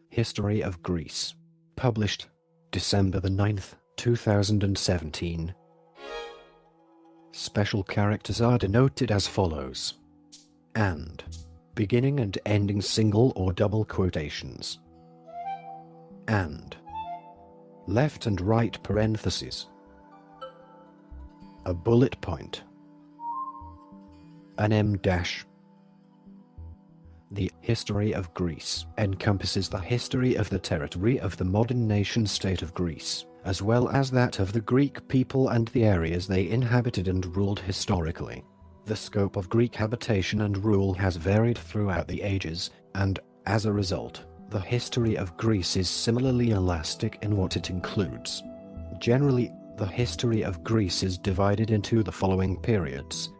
History of Greece. Published December the 9th, 2017. Special characters are denoted as follows. And. Beginning and ending single or double quotations. And. Left and right parentheses. A bullet point. An M dash. The history of Greece encompasses the history of the territory of the modern nation-state of Greece, as well as that of the Greek people and the areas they inhabited and ruled historically. The scope of Greek habitation and rule has varied throughout the ages, and, as a result, the history of Greece is similarly elastic in what it includes. Generally, the history of Greece is divided into the following periods.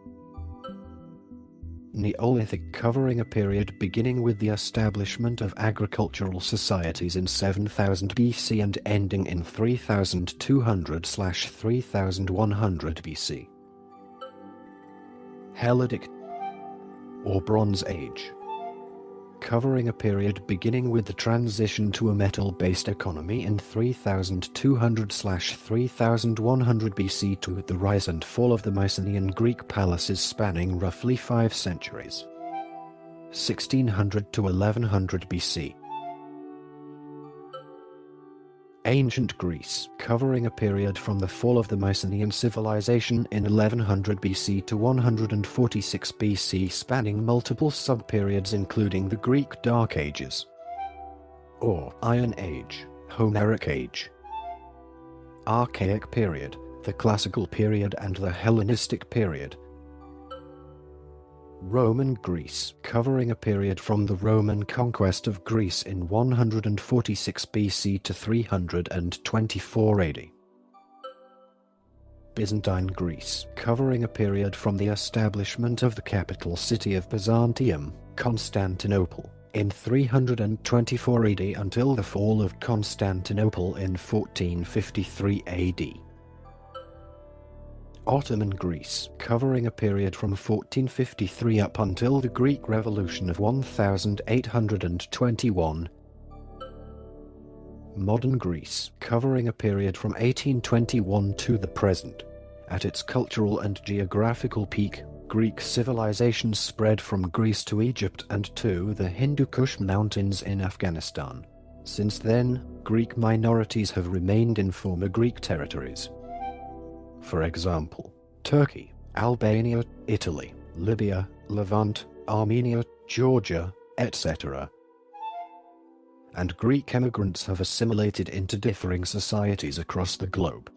Neolithic, covering a period beginning with the establishment of agricultural societies in 7000 BC and ending in 3200/3100 BC. Helladic, or Bronze Age, covering a period beginning with the transition to a metal-based economy in 3200/3100 BC to the rise and fall of the Mycenaean Greek palaces spanning roughly 5 centuries. 1600 to 1100 BC. Ancient Greece, covering a period from the fall of the Mycenaean civilization in 1100 BC to 146 BC, spanning multiple subperiods including the Greek Dark Ages, or Iron Age, Homeric Age, Archaic period, the Classical period and the Hellenistic period. Roman Greece, covering a period from the Roman conquest of Greece in 146 BC to 324 AD. Byzantine Greece, covering a period from the establishment of the capital city of Byzantium, Constantinople, in 324 AD until the fall of Constantinople in 1453 AD. Ottoman Greece, covering a period from 1453 up until the Greek Revolution of 1821. Modern Greece, covering a period from 1821 to the present. At its cultural and geographical peak, Greek civilization spread from Greece to Egypt and to the Hindu Kush Mountains in Afghanistan. Since then, Greek minorities have remained in former Greek territories. For example, Turkey, Albania, Italy, Libya, Levant, Armenia, Georgia, etc. And Greek immigrants have assimilated into differing societies across the globe.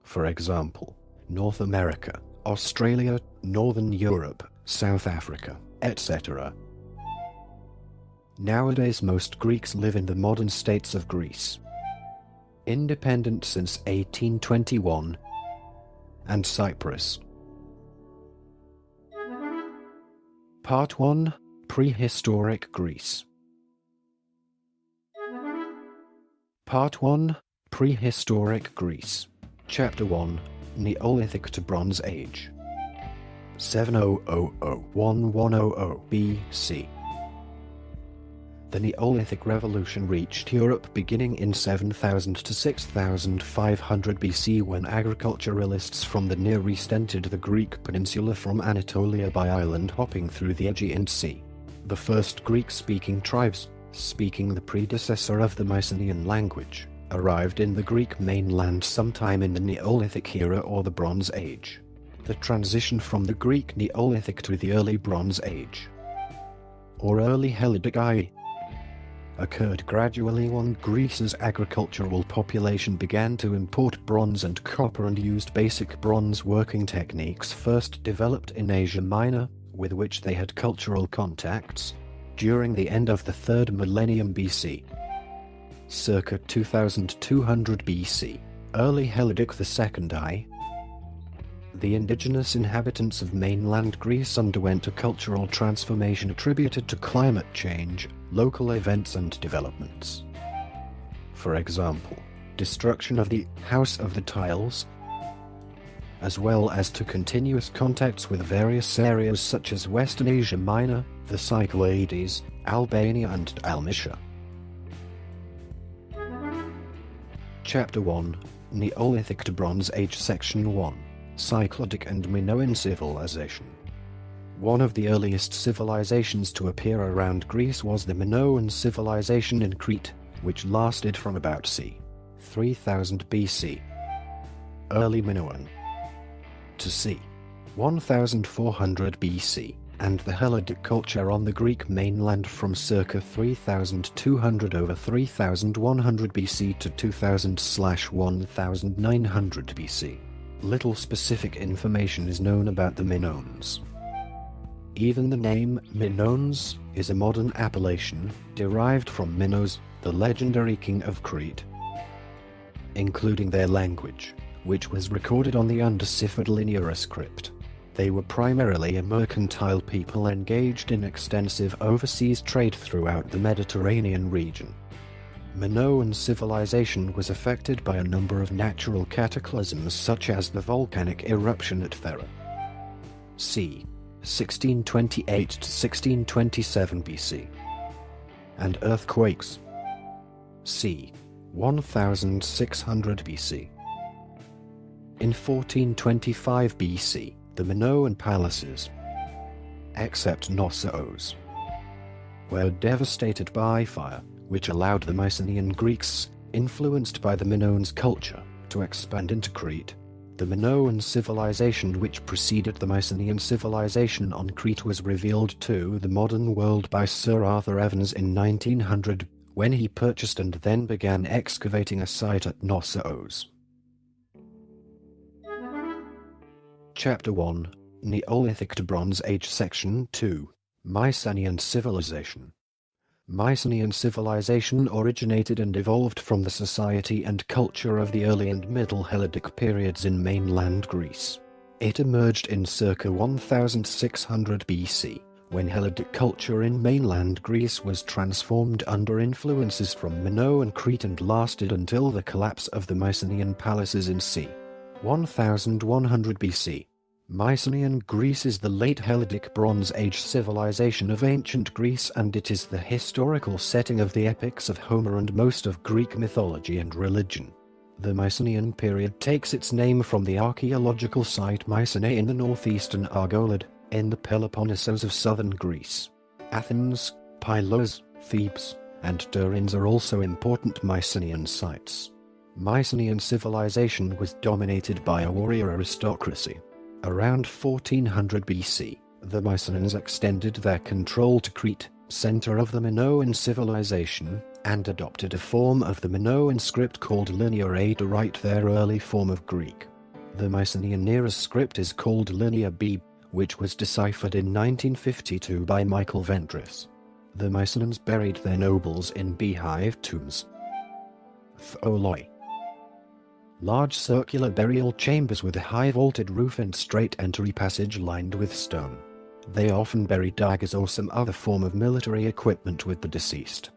For example, North America, Australia, Northern Europe, South Africa, etc. Nowadays most Greeks live in the modern states of Greece. Independent since 1821, and Cyprus. Part 1. Prehistoric Greece. Part 1. Prehistoric Greece. Chapter 1. Neolithic to Bronze Age. 7000–1100 BC. The Neolithic Revolution reached Europe beginning in 7000 to 6500 BC when agriculturalists from the Near East entered the Greek peninsula from Anatolia by island hopping through the Aegean Sea. The first Greek-speaking tribes, speaking the predecessor of the Mycenaean language, arrived in the Greek mainland sometime in the Neolithic era or the Bronze Age. The transition from the Greek Neolithic to the early Bronze Age, or early Helladic I, occurred gradually when Greece's agricultural population began to import bronze and copper and used basic bronze working techniques first developed in Asia Minor, with which they had cultural contacts, during the end of the 3rd millennium BC. Circa 2200 BC, early Helladic II I, the indigenous inhabitants of mainland Greece underwent a cultural transformation attributed to climate change, local events and developments. For example, destruction of the House of the Tiles, as well as to continuous contacts with various areas such as Western Asia Minor, the Cyclades, Albania and Dalmatia. Chapter 1, Neolithic to Bronze Age Section 1, Cycladic and Minoan Civilization. One of the earliest civilizations to appear around Greece was the Minoan civilization in Crete, which lasted from about c. 3000 BC. Early Minoan to c. 1400 BC, and the Helladic culture on the Greek mainland from circa 3200 over 3100 BC to 2000/1900 BC. Little specific information is known about the Minoans. Even the name Minoans is a modern appellation, derived from Minos, the legendary king of Crete, including their language, which was recorded on the undeciphered linear script. They were primarily a mercantile people engaged in extensive overseas trade throughout the Mediterranean region. Minoan civilization was affected by a number of natural cataclysms such as the volcanic eruption at Thera, c. 1628 to 1627 BC, and earthquakes, c. 1600 BC. In 1425 BC, the Minoan palaces, except Knossos, were devastated by fire, which allowed the Mycenaean Greeks, influenced by the Minoans' culture, to expand into Crete. The Minoan civilization which preceded the Mycenaean civilization on Crete was revealed to the modern world by Sir Arthur Evans in 1900, when he purchased and then began excavating a site at Knossos. Chapter 1, Neolithic to Bronze Age Section 2, Mycenaean Civilization. Mycenaean civilization originated and evolved from the society and culture of the early and middle Helladic periods in mainland Greece. It emerged in circa 1600 BC, when Helladic culture in mainland Greece was transformed under influences from Minoan Crete and lasted until the collapse of the Mycenaean palaces in c. 1100 BC. Mycenaean Greece is the late Helladic Bronze Age civilization of ancient Greece, and it is the historical setting of the epics of Homer and most of Greek mythology and religion. The Mycenaean period takes its name from the archaeological site Mycenae in the northeastern Argolid, in the Peloponnesos of southern Greece. Athens, Pylos, Thebes, and Tiryns are also important Mycenaean sites. Mycenaean civilization was dominated by a warrior aristocracy. Around 1400 BC, the Mycenaeans extended their control to Crete, center of the Minoan civilization, and adopted a form of the Minoan script called Linear A to write their early form of Greek. The Mycenaean nearest script is called Linear B, which was deciphered in 1952 by Michael Ventris. The Mycenaeans buried their nobles in beehive tombs, tholoi, large circular burial chambers with a high vaulted roof and straight entry passage lined with stone. They often buried daggers or some other form of military equipment with the deceased.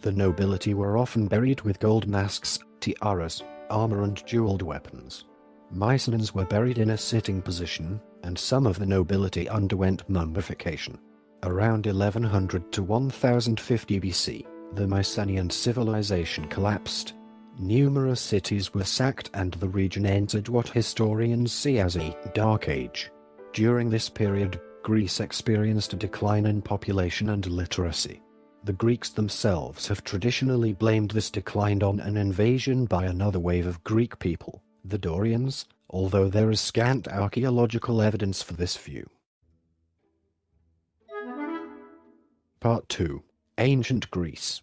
The nobility were often buried with gold masks, tiaras, armor and jeweled weapons. Mycenaeans were buried in a sitting position, and some of the nobility underwent mummification. Around 1100 to 1050 BC, the Mycenaean civilization collapsed. Numerous cities were sacked and the region entered what historians see as a Dark Age. During this period, Greece experienced a decline in population and literacy. The Greeks themselves have traditionally blamed this decline on an invasion by another wave of Greek people, the Dorians, although there is scant archaeological evidence for this view. Part 2. Ancient Greece.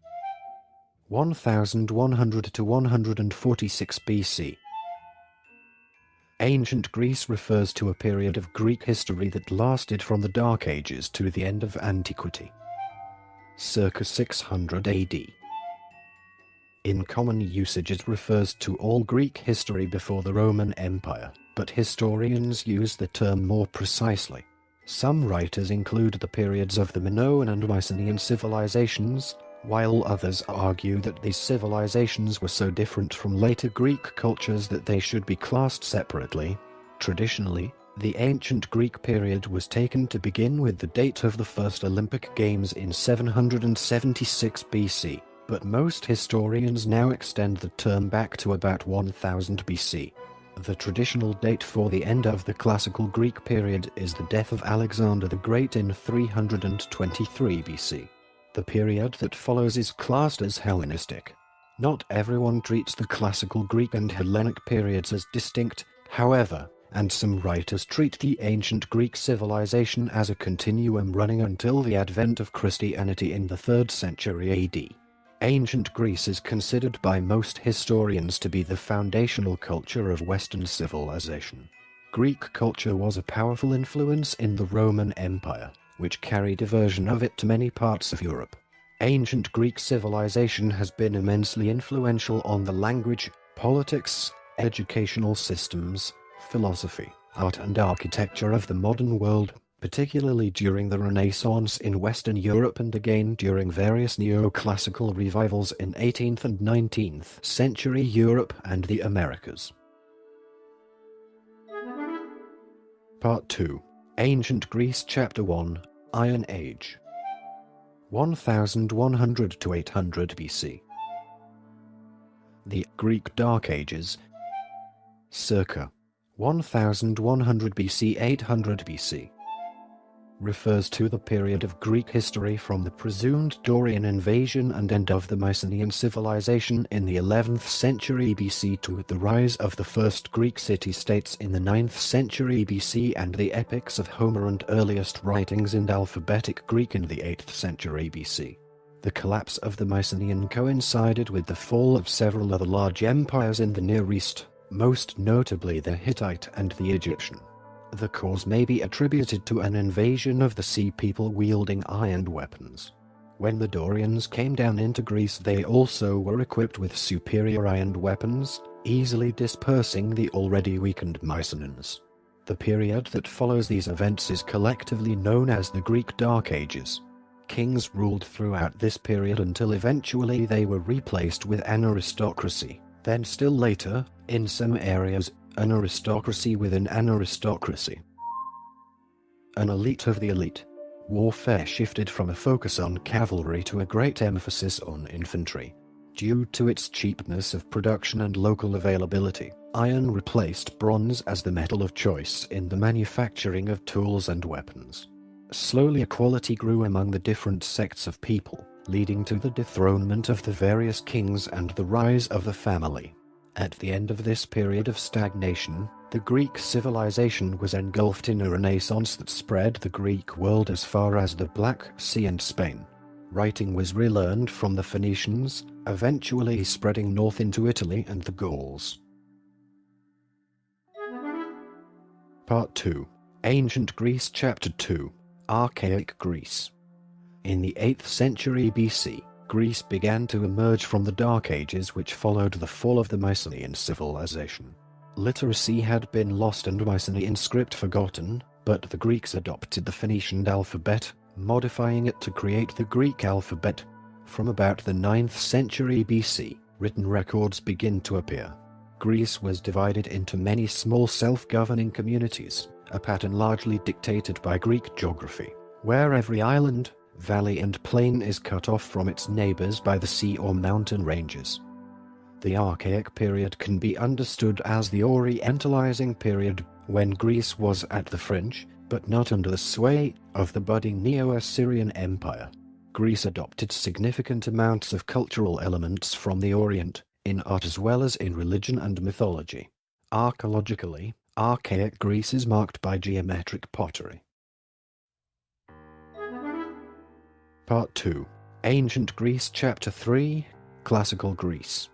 1100 to 146 BC. Ancient Greece refers to a period of Greek history that lasted from the Dark Ages to the end of antiquity, circa 600 AD. In common usage it refers to all Greek history before the Roman Empire, but historians use the term more precisely. Some writers include the periods of the Minoan and Mycenaean civilizations, while others argue that these civilizations were so different from later Greek cultures that they should be classed separately. Traditionally, the ancient Greek period was taken to begin with the date of the first Olympic Games in 776 BC, but most historians now extend the term back to about 1000 BC. The traditional date for the end of the classical Greek period is the death of Alexander the Great in 323 BC. The period that follows is classed as Hellenistic. Not everyone treats the classical Greek and Hellenic periods as distinct, however, and some writers treat the ancient Greek civilization as a continuum running until the advent of Christianity in the 3rd century AD. Ancient Greece is considered by most historians to be the foundational culture of Western civilization. Greek culture was a powerful influence in the Roman Empire, which carried a version of it to many parts of Europe. Ancient Greek civilization has been immensely influential on the language, politics, educational systems, philosophy, art and architecture of the modern world, particularly during the Renaissance in Western Europe and again during various neoclassical revivals in 18th and 19th century Europe and the Americas. Part 2. Ancient Greece Chapter 1, Iron Age. 1100 to 800 BC. The Greek Dark Ages, circa 1100 BC 800 BC, refers to the period of Greek history from the presumed Dorian invasion and end of the Mycenaean civilization in the 11th century BC to the rise of the first Greek city-states in the 9th century BC and the epics of Homer and earliest writings in alphabetic Greek in the 8th century BC. The collapse of the Mycenaean coincided with the fall of several other large empires in the Near East, most notably the Hittite and the Egyptian. The cause may be attributed to an invasion of the sea people wielding iron weapons. When the Dorians came down into Greece, they also were equipped with superior iron weapons, easily dispersing the already weakened Mycenaeans. The period that follows these events is collectively known as the Greek Dark Ages. Kings ruled throughout this period until eventually they were replaced with an aristocracy. Then still later, in some areas, an aristocracy within an aristocracy. An elite of the elite. Warfare shifted from a focus on cavalry to a great emphasis on infantry. Due to its cheapness of production and local availability, iron replaced bronze as the metal of choice in the manufacturing of tools and weapons. Slowly equality grew among the different sects of people, leading to the dethronement of the various kings and the rise of the family. At the end of this period of stagnation, the Greek civilization was engulfed in a renaissance that spread the Greek world as far as the Black Sea and Spain. Writing was relearned from the Phoenicians, eventually spreading north into Italy and the Gauls. Part 2. Ancient Greece Chapter 2, Archaic Greece. In the 8th century BC, Greece began to emerge from the Dark Ages which followed the fall of the Mycenaean civilization. Literacy had been lost and Mycenaean script forgotten, but the Greeks adopted the Phoenician alphabet, modifying it to create the Greek alphabet. From about the 9th century BC, written records begin to appear. Greece was divided into many small self-governing communities, a pattern largely dictated by Greek geography, where every island, valley and plain is cut off from its neighbors by the sea or mountain ranges. The Archaic period can be understood as the Orientalizing period, when Greece was at the fringe, but not under the sway, of the budding Neo-Assyrian Empire. Greece adopted significant amounts of cultural elements from the Orient, in art as well as in religion and mythology. Archaeologically, Archaic Greece is marked by geometric pottery. Part 2. Ancient Greece Chapter 3, Classical Greece.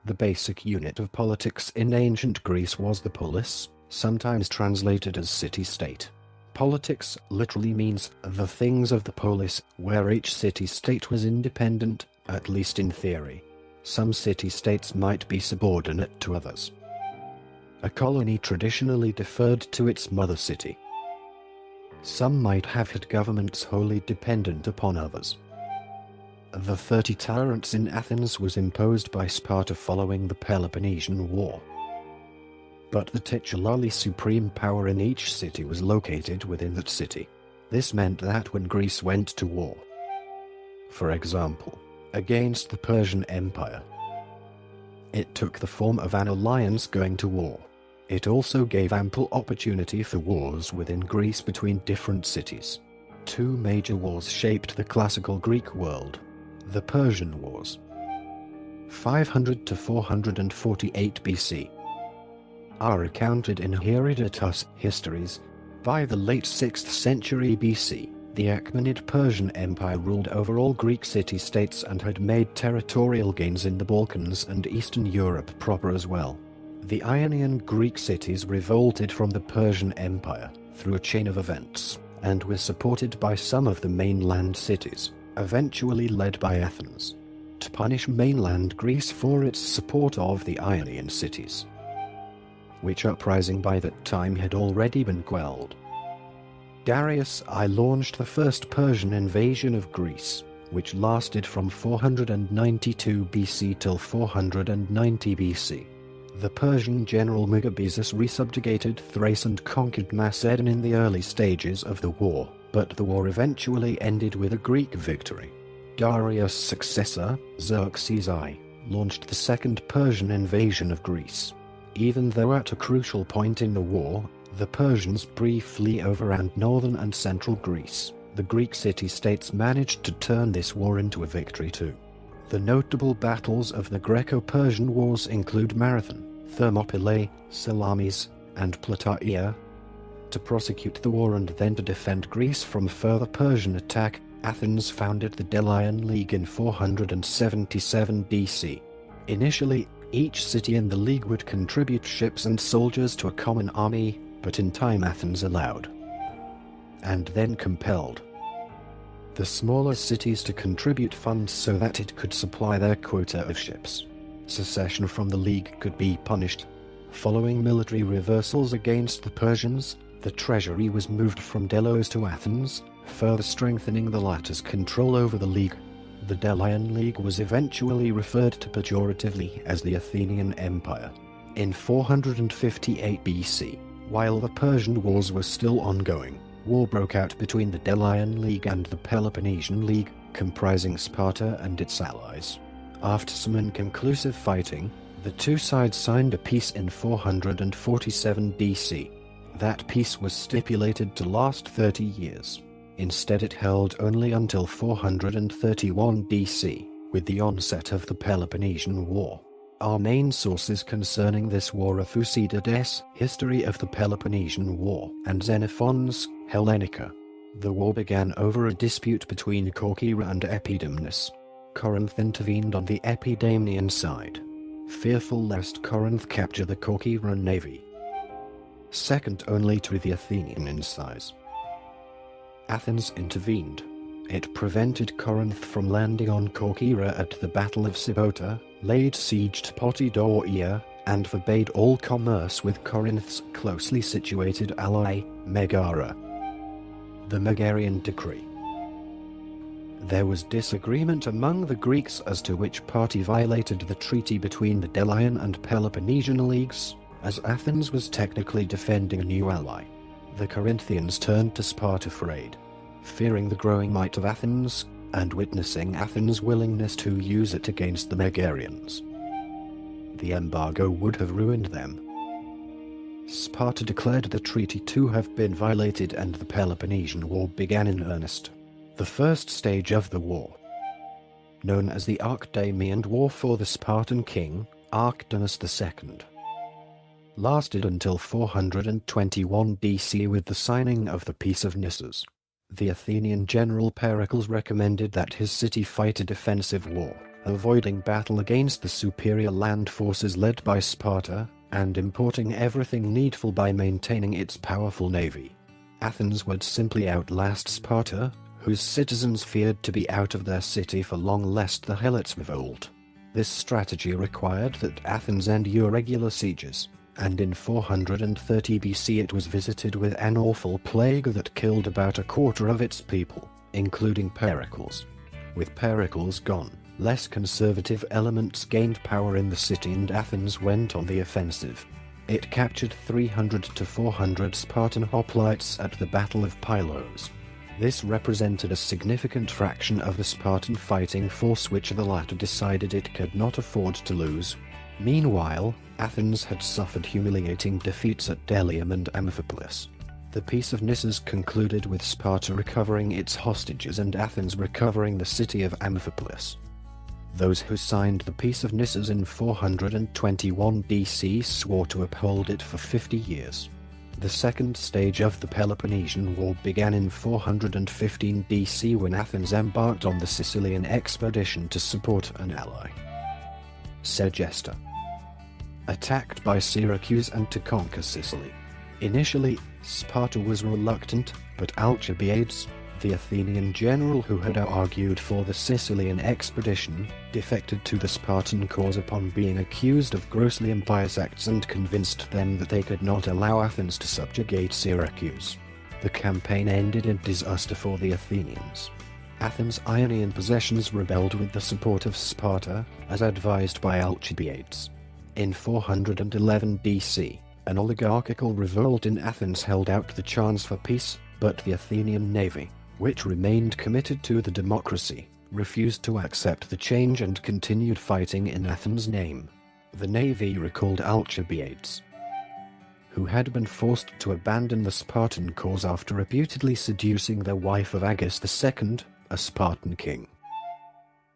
The basic unit of politics in ancient Greece was the polis, sometimes translated as city-state. Politics literally means the things of the polis, where each city-state was independent, at least in theory. Some city-states might be subordinate to others. A colony traditionally deferred to its mother city. Some might have had governments wholly dependent upon others. The 30 tyrants in Athens was imposed by Sparta following the Peloponnesian War. But the titularly supreme power in each city was located within that city. This meant that when Greece went to war, for example, against the Persian Empire. It took the form of an alliance going to war. It also gave ample opportunity for wars within Greece between different cities. Two major wars shaped the classical Greek world. The Persian Wars, 500 to 448 BC, are accounted in Herodotus' histories. By the late 6th century BC, the Achaemenid Persian Empire ruled over all Greek city-states and had made territorial gains in the Balkans and Eastern Europe proper as well. The Ionian Greek cities revolted from the Persian Empire through a chain of events, and were supported by some of the mainland cities, eventually led by Athens, to punish mainland Greece for its support of the Ionian cities, which uprising by that time had already been quelled. Darius I launched the first Persian invasion of Greece, which lasted from 492 BC till 490 BC. The Persian general Megabyzus resubjugated Thrace and conquered Macedon in the early stages of the war, but the war eventually ended with a Greek victory. Darius' successor, Xerxes I, launched the second Persian invasion of Greece. Even though at a crucial point in the war, the Persians briefly overran northern and central Greece, the Greek city-states managed to turn this war into a victory too. The notable battles of the Greco-Persian Wars include Marathon, Thermopylae, Salamis, and Plataea. To prosecute the war and then to defend Greece from further Persian attack, Athens founded the Delian League in 477 BC. Initially, each city in the league would contribute ships and soldiers to a common army, but in time Athens allowed, and then compelled, the smaller cities to contribute funds so that it could supply their quota of ships. Secession from the league could be punished. Following military reversals against the Persians, the treasury was moved from Delos to Athens, further strengthening the latter's control over the league. The Delian League was eventually referred to pejoratively as the Athenian Empire. In 458 BC, while the Persian Wars were still ongoing, war broke out between the Delian League and the Peloponnesian League, comprising Sparta and its allies. After some inconclusive fighting, the two sides signed a peace in 447 BC. That peace was stipulated to last 30 years. Instead it held only until 431 BC, with the onset of the Peloponnesian War. Our main sources concerning this war are Thucydides' History of the Peloponnesian War and Xenophon's Hellenica. The war began over a dispute between Corcyra and Epidamnus. Corinth intervened on the Epidamnian side, fearful lest Corinth capture the Corcyran navy, second only to the Athenian in size. Athens intervened. It prevented Corinth from landing on Corcyra at the Battle of Sybota, laid siege to Potidaea, and forbade all commerce with Corinth's closely situated ally, Megara. The Megarian Decree. There was disagreement among the Greeks as to which party violated the treaty between the Delian and Peloponnesian leagues, as Athens was technically defending a new ally. The Corinthians turned to Sparta for aid, fearing the growing might of Athens, and witnessing Athens' willingness to use it against the Megarians. The embargo would have ruined them. Sparta declared the treaty to have been violated and the Peloponnesian War began in earnest. The first stage of the war, known as the Archdaemian War for the Spartan king, Archdaeus II, lasted until 421 BC with the signing of the Peace of Nissus. The Athenian general Pericles recommended that his city fight a defensive war, avoiding battle against the superior land forces led by Sparta, and importing everything needful by maintaining its powerful navy. Athens would simply outlast Sparta, whose citizens feared to be out of their city for long lest the Helots revolt. This strategy required that Athens end irregular sieges, and in 430 BC it was visited with an awful plague that killed about a quarter of its people, including Pericles. With Pericles gone, less conservative elements gained power in the city and Athens went on the offensive. It captured 300 to 400 Spartan hoplites at the Battle of Pylos. This represented a significant fraction of the Spartan fighting force which the latter decided it could not afford to lose. Meanwhile, Athens had suffered humiliating defeats at Delium and Amphipolis. The Peace of Nissus concluded with Sparta recovering its hostages and Athens recovering the city of Amphipolis. Those who signed the Peace of Nissus in 421 BC swore to uphold it for 50 years. The second stage of the Peloponnesian War began in 415 BC when Athens embarked on the Sicilian expedition to support an ally, Segesta, attacked by Syracuse and to conquer Sicily. Initially, Sparta was reluctant, but Alcibiades, the Athenian general who had argued for the Sicilian expedition, defected to the Spartan cause upon being accused of grossly impious acts and convinced them that they could not allow Athens to subjugate Syracuse. The campaign ended in disaster for the Athenians. Athens' Ionian possessions rebelled with the support of Sparta, as advised by Alcibiades. In 411 BC, an oligarchical revolt in Athens held out the chance for peace, but the Athenian navy, which remained committed to the democracy, refused to accept the change and continued fighting in Athens' name. The navy recalled Alcibiades, who had been forced to abandon the Spartan cause after reputedly seducing the wife of Agis II, a Spartan king,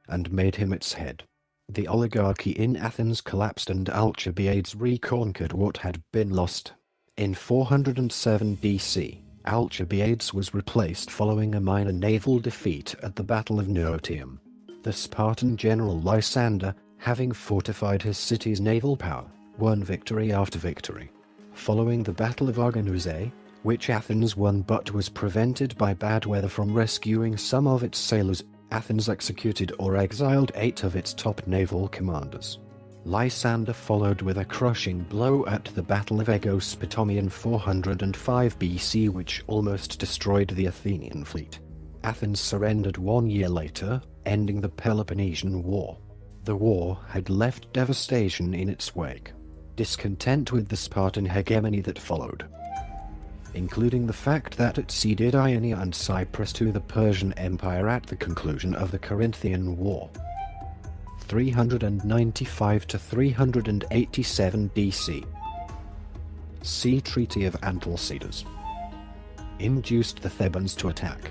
and made him its head. The oligarchy in Athens collapsed and Alcibiades reconquered what had been lost. In 407 BC, Alcibiades was replaced following a minor naval defeat at the Battle of Notium. The Spartan general Lysander, having fortified his city's naval power, won victory after victory. Following the Battle of Arginusae, which Athens won but was prevented by bad weather from rescuing some of its sailors, Athens executed or exiled 8 of its top naval commanders. Lysander followed with a crushing blow at the Battle of Aegospotami in 405 BC, which almost destroyed the Athenian fleet. Athens surrendered 1 year later, ending the Peloponnesian War. The war had left devastation in its wake. Discontent with the Spartan hegemony that followed, including the fact that it ceded Ionia and Cyprus to the Persian Empire at the conclusion of the Corinthian War, 395 to 387 BC. See Treaty of Antalcidas, induced the Thebans to attack.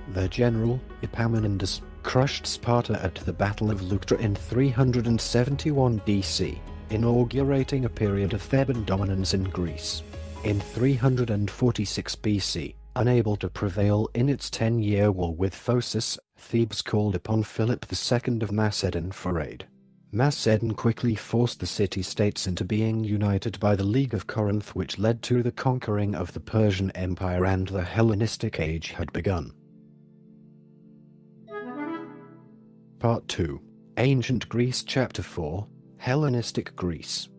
Their general, Epaminondas, crushed Sparta at the Battle of Leuctra in 371 BC, inaugurating a period of Theban dominance in Greece. In 346 BC, unable to prevail in its 10-year war with Phocis, Thebes called upon Philip II of Macedon for aid. Macedon quickly forced the city-states into being united by the League of Corinth, which led to the conquering of the Persian Empire, and the Hellenistic Age had begun. Part 2. Ancient Greece. Chapter 4. Hellenistic Greece.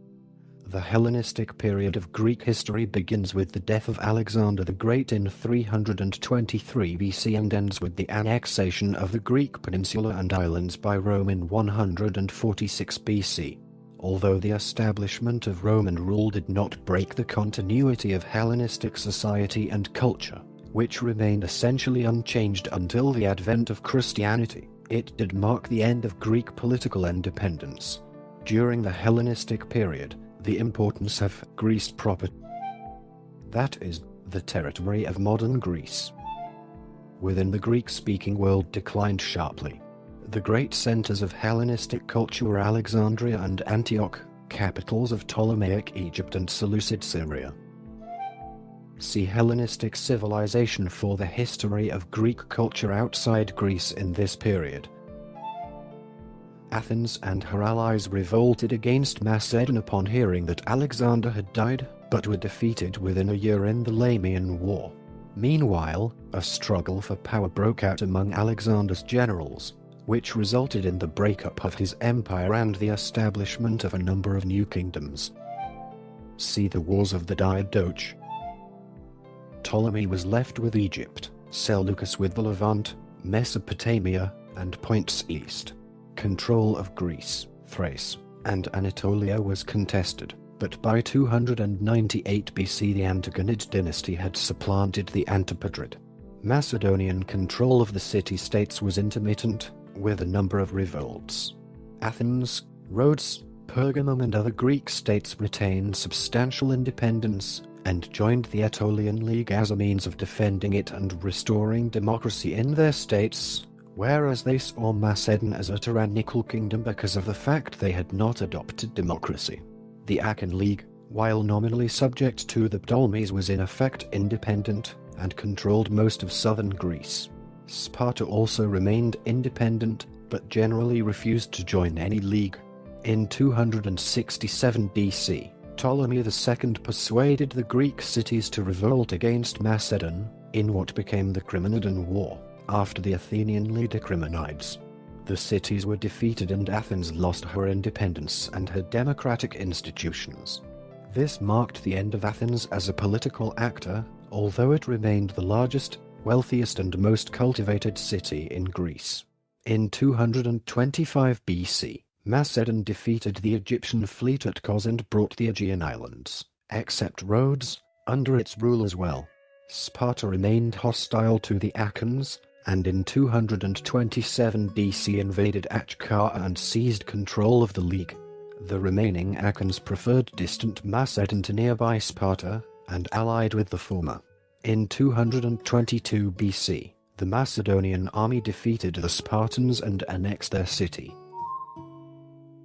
The Hellenistic period of Greek history begins with the death of Alexander the Great in 323 BC and ends with the annexation of the Greek peninsula and islands by Rome in 146 BC. Although the establishment of Roman rule did not break the continuity of Hellenistic society and culture, which remained essentially unchanged until the advent of Christianity, it did mark the end of Greek political independence. During the Hellenistic period, the importance of Greece proper, that is, the territory of modern Greece, within the Greek-speaking world declined sharply. The great centers of Hellenistic culture were Alexandria and Antioch, capitals of Ptolemaic Egypt and Seleucid Syria. See Hellenistic civilization for the history of Greek culture outside Greece in this period. Athens and her allies revolted against Macedon upon hearing that Alexander had died, but were defeated within a year in the Lamian War. Meanwhile, a struggle for power broke out among Alexander's generals, which resulted in the breakup of his empire and the establishment of a number of new kingdoms. See the Wars of the Diadochi. Ptolemy was left with Egypt, Seleucus with the Levant, Mesopotamia, and points east. Control of Greece, Thrace, and Anatolia was contested, but by 298 BC the Antigonid dynasty had supplanted the Antipatrid. Macedonian control of the city-states was intermittent, with a number of revolts. Athens, Rhodes, Pergamum and other Greek states retained substantial independence, and joined the Aetolian League as a means of defending it and restoring democracy in their states, whereas they saw Macedon as a tyrannical kingdom because of the fact they had not adopted democracy. The Achaean League, while nominally subject to the Ptolemies, was in effect independent, and controlled most of southern Greece. Sparta also remained independent, but generally refused to join any league. In 267 BC, Ptolemy II persuaded the Greek cities to revolt against Macedon, in what became the Crimenadan War, after the Athenian leader Crimenides. The cities were defeated and Athens lost her independence and her democratic institutions. This marked the end of Athens as a political actor, although it remained the largest, wealthiest and most cultivated city in Greece. In 225 BC, Macedon defeated the Egyptian fleet at Kos and brought the Aegean islands, except Rhodes, under its rule as well. Sparta remained hostile to the Achaeans, and in 227 BC invaded Achkar and seized control of the League. The remaining Achaeans preferred distant Macedon to nearby Sparta, and allied with the former. In 222 BC, the Macedonian army defeated the Spartans and annexed their city.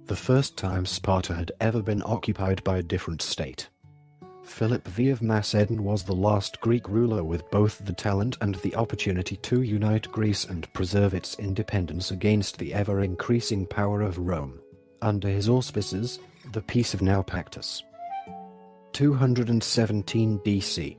The first time Sparta had ever been occupied by a different state. Philip V of Macedon was the last Greek ruler with both the talent and the opportunity to unite Greece and preserve its independence against the ever-increasing power of Rome. Under his auspices, the Peace of Naupactus, 217 BC,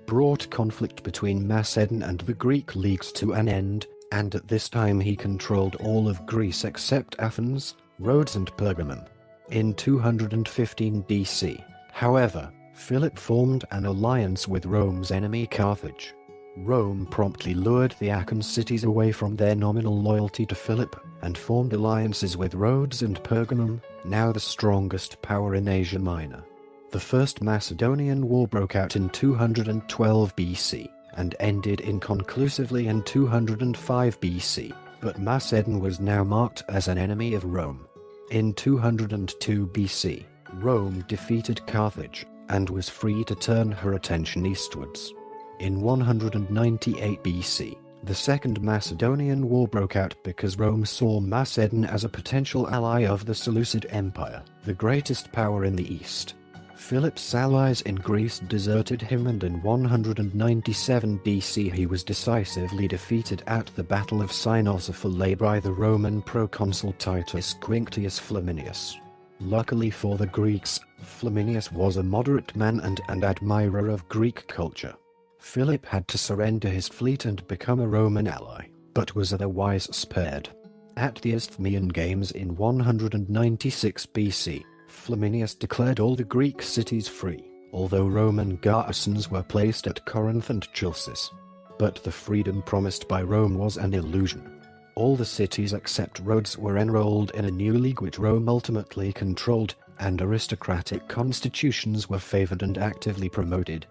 brought conflict between Macedon and the Greek leagues to an end, and at this time he controlled all of Greece except Athens, Rhodes and Pergamum. In 215 BC, however, Philip formed an alliance with Rome's enemy Carthage. Rome promptly lured the Achaean cities away from their nominal loyalty to Philip, and formed alliances with Rhodes and Pergamum, now the strongest power in Asia Minor. The First Macedonian War broke out in 212 BC, and ended inconclusively in 205 BC, but Macedon was now marked as an enemy of Rome. In 202 BC, Rome defeated Carthage, and was free to turn her attention eastwards. In 198 BC, the Second Macedonian War broke out because Rome saw Macedon as a potential ally of the Seleucid Empire, the greatest power in the east. Philip's allies in Greece deserted him, and in 197 BC he was decisively defeated at the Battle of Cynosophilae by the Roman proconsul Titus Quinctius Flaminius. Luckily for the Greeks, Flaminius was a moderate man and an admirer of Greek culture. Philip had to surrender his fleet and become a Roman ally, but was otherwise spared. At the Isthmian Games in 196 BC, Flaminius declared all the Greek cities free, although Roman garrisons were placed at Corinth and Chalcidice. But the freedom promised by Rome was an illusion. All the cities except Rhodes were enrolled in a new league which Rome ultimately controlled, and aristocratic constitutions were favored and actively promoted.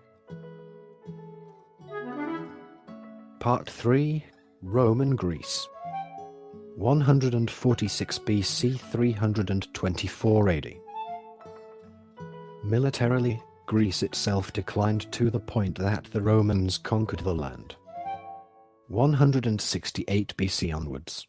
Part 3. Rome and Greece. 146 BC 324 AD. Militarily, Greece itself declined to the point that the Romans conquered the land. 168 BC onwards.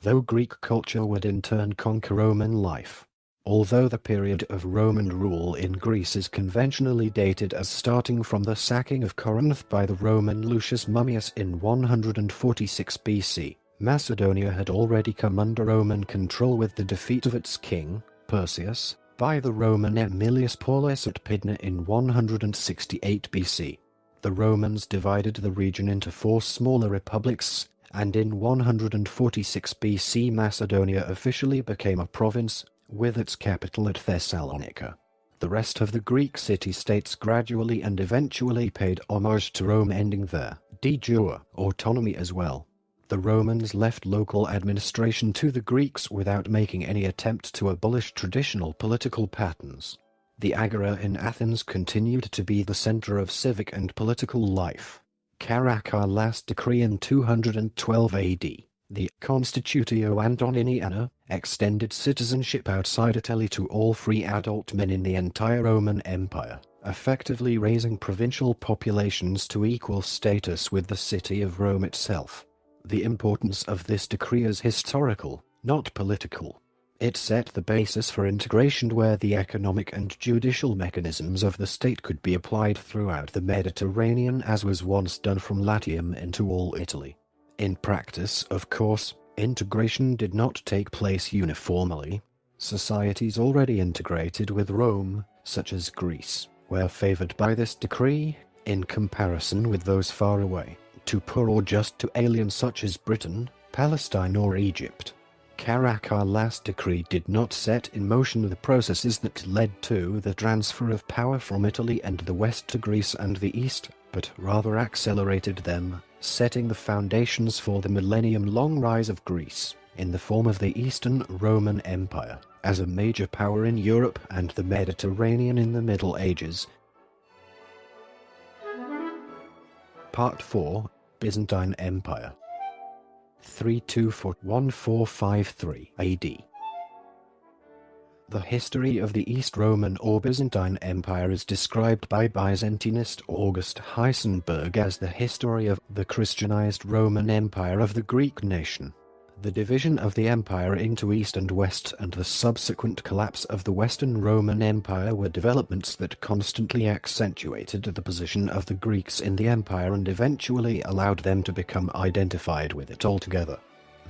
Though Greek culture would in turn conquer Roman life, although the period of Roman rule in Greece is conventionally dated as starting from the sacking of Corinth by the Roman Lucius Mummius in 146 BC, Macedonia had already come under Roman control with the defeat of its king, Perseus, by the Roman Aemilius Paulus at Pydna in 168 BC. The Romans divided the region into 4 smaller republics, and in 146 BC Macedonia officially became a province, with its capital at Thessalonica. The rest of the Greek city-states gradually and eventually paid homage to Rome, ending their de jure autonomy as well. The Romans left local administration to the Greeks without making any attempt to abolish traditional political patterns. The Agora in Athens continued to be the center of civic and political life. Caracalla last decree in 212 AD, the Constitutio Antoniniana, extended citizenship outside Italy to all free adult men in the entire Roman Empire, effectively raising provincial populations to equal status with the city of Rome itself. The importance of this decree is historical, not political. It set the basis for integration where the economic and judicial mechanisms of the state could be applied throughout the Mediterranean as was once done from Latium into all Italy. In practice, of course, integration did not take place uniformly. Societies already integrated with Rome, such as Greece, were favored by this decree, in comparison with those far away, too poor or just to alien such as Britain, Palestine or Egypt. Caracalla's last decree did not set in motion the processes that led to the transfer of power from Italy and the West to Greece and the East, but rather accelerated them, setting the foundations for the millennium-long rise of Greece, in the form of the Eastern Roman Empire, as a major power in Europe and the Mediterranean in the Middle Ages. Part 4, Byzantine Empire, 324-1453 AD. The history of the East Roman or Byzantine Empire is described by Byzantinist August Heisenberg as the history of the Christianized Roman Empire of the Greek nation. The division of the empire into East and West and the subsequent collapse of the Western Roman Empire were developments that constantly accentuated the position of the Greeks in the empire and eventually allowed them to become identified with it altogether.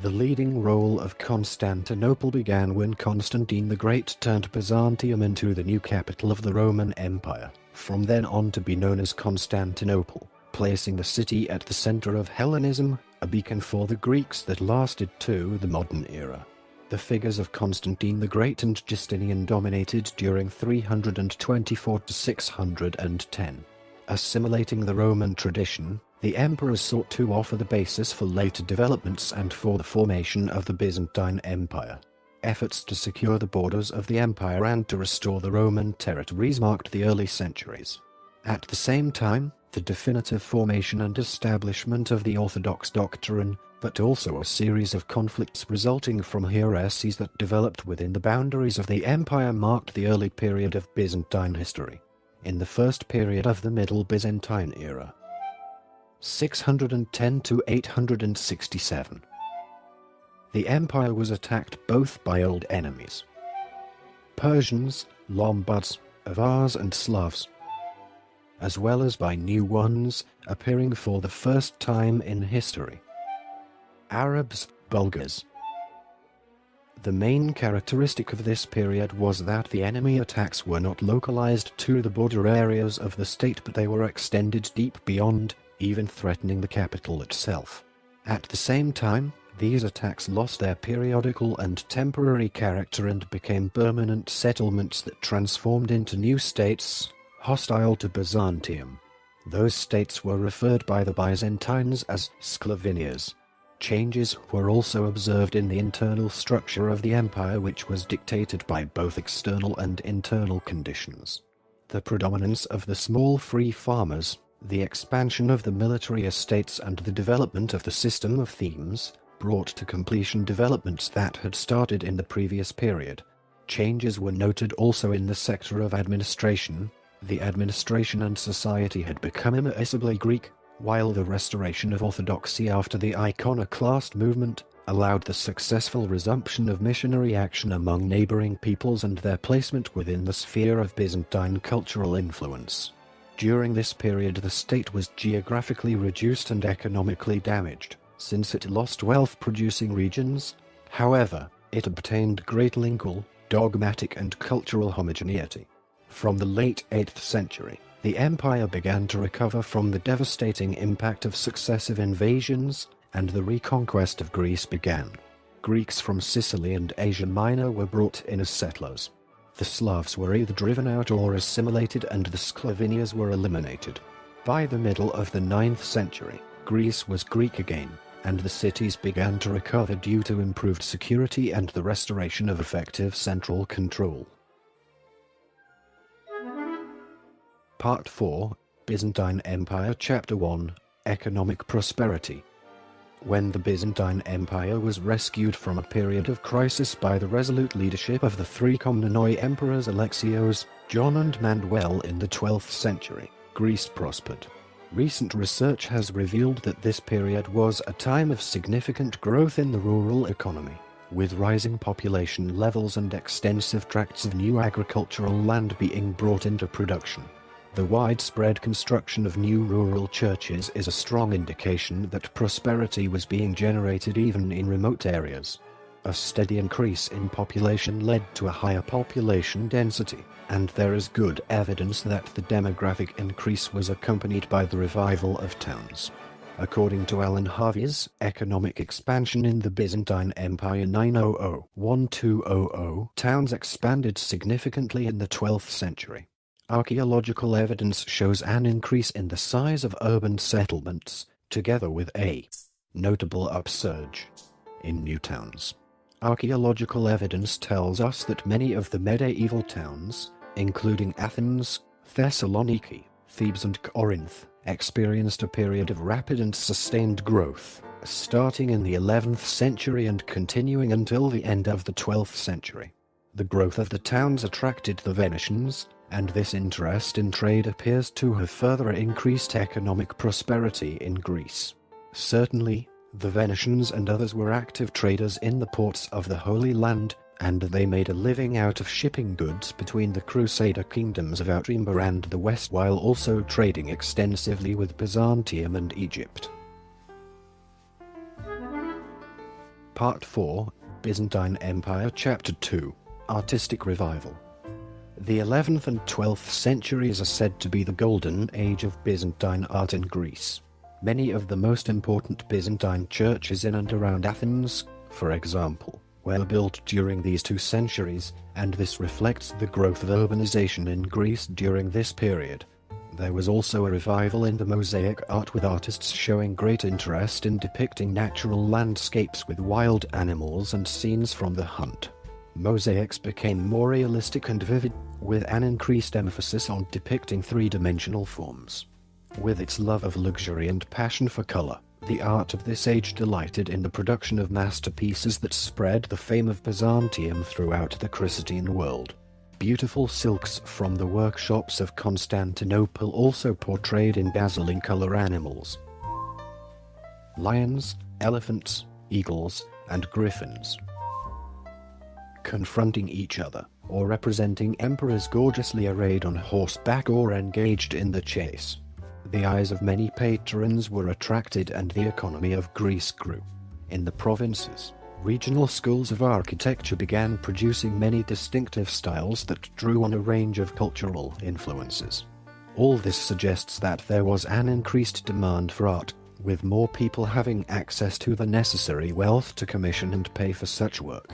The leading role of Constantinople began when Constantine the Great turned Byzantium into the new capital of the Roman Empire, from then on to be known as Constantinople, placing the city at the center of Hellenism, a beacon for the Greeks that lasted to the modern era. The figures of Constantine the Great and Justinian dominated during 324 to 610. Assimilating the Roman tradition, the emperors sought to offer the basis for later developments and for the formation of the Byzantine Empire. Efforts to secure the borders of the empire and to restore the Roman territories marked the early centuries. At the same time, the definitive formation and establishment of the Orthodox doctrine, but also a series of conflicts resulting from heresies that developed within the boundaries of the empire marked the early period of Byzantine history. In the first period of the Middle Byzantine era, 610 to 867, the empire was attacked both by old enemies, Persians, Lombards, Avars and Slavs, as well as by new ones appearing for the first time in history, Arabs, Bulgars. The main characteristic of this period was that the enemy attacks were not localized to the border areas of the state, but they were extended deep beyond, even threatening the capital itself. At the same time, these attacks lost their periodical and temporary character and became permanent settlements that transformed into new states, hostile to Byzantium. Those states were referred by the Byzantines as Sclavinias. Changes were also observed in the internal structure of the empire, which was dictated by both external and internal conditions. The predominance of the small free farmers, the expansion of the military estates and the development of the system of themes brought to completion developments that had started in the previous period. Changes were noted also in the sector of administration. The administration and society had become immiscibly Greek, while the restoration of orthodoxy after the iconoclast movement allowed the successful resumption of missionary action among neighboring peoples and their placement within the sphere of Byzantine cultural influence. During this period the state was geographically reduced and economically damaged, since it lost wealth-producing regions. However, it obtained great legal, dogmatic and cultural homogeneity. From the late 8th century, the empire began to recover from the devastating impact of successive invasions, and the reconquest of Greece began. Greeks from Sicily and Asia Minor were brought in as settlers. The Slavs were either driven out or assimilated, and the Sclavinias were eliminated. By the middle of the 9th century, Greece was Greek again, and the cities began to recover due to improved security and the restoration of effective central control. Part 4, Byzantine Empire Chapter 1, Economic prosperity. When the Byzantine Empire was rescued from a period of crisis by the resolute leadership of the three Komnenoi emperors Alexios, John and Manuel in the 12th century, Greece prospered. Recent research has revealed that this period was a time of significant growth in the rural economy, with rising population levels and extensive tracts of new agricultural land being brought into production. The widespread construction of new rural churches is a strong indication that prosperity was being generated even in remote areas. A steady increase in population led to a higher population density, and there is good evidence that the demographic increase was accompanied by the revival of towns. According to Alan Harvey's Economic Expansion in the Byzantine Empire 900-1200, towns expanded significantly in the 12th century. Archaeological evidence shows an increase in the size of urban settlements, together with a notable upsurge in new towns. Archaeological evidence tells us that many of the medieval towns, including Athens, Thessaloniki, Thebes and Corinth, experienced a period of rapid and sustained growth, starting in the 11th century and continuing until the end of the 12th century. The growth of the towns attracted the Venetians, and this interest in trade appears to have further increased economic prosperity in Greece. Certainly, the Venetians and others were active traders in the ports of the Holy Land, and they made a living out of shipping goods between the Crusader kingdoms of Outremer and the West, while also trading extensively with Byzantium and Egypt. Part 4, Byzantine Empire Chapter 2, Artistic Revival. The 11th and 12th centuries are said to be the golden age of Byzantine art in Greece. Many of the most important Byzantine churches in and around Athens, for example, were built during these 2 centuries, and this reflects the growth of urbanization in Greece during this period. There was also a revival in the mosaic art, with artists showing great interest in depicting natural landscapes with wild animals and scenes from the hunt. Mosaics became more realistic and vivid, with an increased emphasis on depicting three-dimensional forms. With its love of luxury and passion for color, the art of this age delighted in the production of masterpieces that spread the fame of Byzantium throughout the Chrysotine world. Beautiful silks from the workshops of Constantinople also portrayed in dazzling color animals: lions, elephants, eagles, and griffins, confronting each other, or representing emperors gorgeously arrayed on horseback or engaged in the chase. The eyes of many patrons were attracted and the economy of Greece grew. In the provinces, regional schools of architecture began producing many distinctive styles that drew on a range of cultural influences. All this suggests that there was an increased demand for art, with more people having access to the necessary wealth to commission and pay for such work.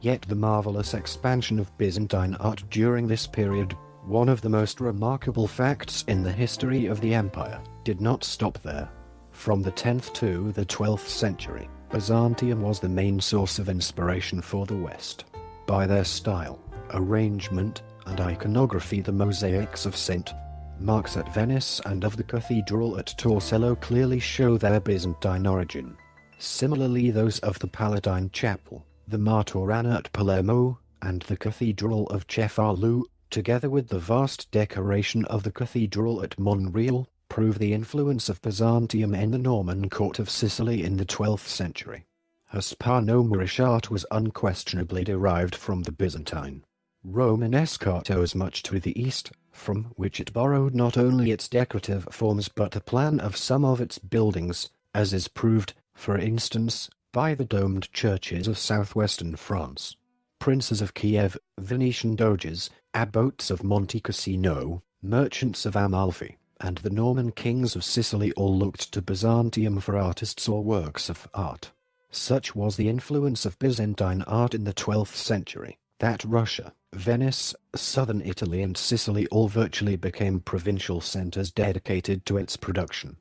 Yet the marvelous expansion of Byzantine art during this period, one of the most remarkable facts in the history of the empire, did not stop there. From the 10th to the 12th century, Byzantium was the main source of inspiration for the West. By their style, arrangement, and iconography, the mosaics of St. Mark's at Venice and of the cathedral at Torcello clearly show their Byzantine origin. Similarly, those of the Palatine Chapel, the Martorana at Palermo, and the Cathedral of Cephalonia, together with the vast decoration of the cathedral at Monreale, prove the influence of Byzantium in the Norman court of Sicily in the 12th century. Hispano-Moorish art was unquestionably derived from the Byzantine. Romanesque art owes much to the East, from which it borrowed not only its decorative forms but the plan of some of its buildings, as is proved, for instance, by the domed churches of southwestern France. Princes of Kiev, Venetian doges, abbots of Monte Cassino, merchants of Amalfi, and the Norman kings of Sicily all looked to Byzantium for artists or works of art. Such was the influence of Byzantine art in the 12th century, that Russia, Venice, southern Italy and Sicily all virtually became provincial centers dedicated to its production.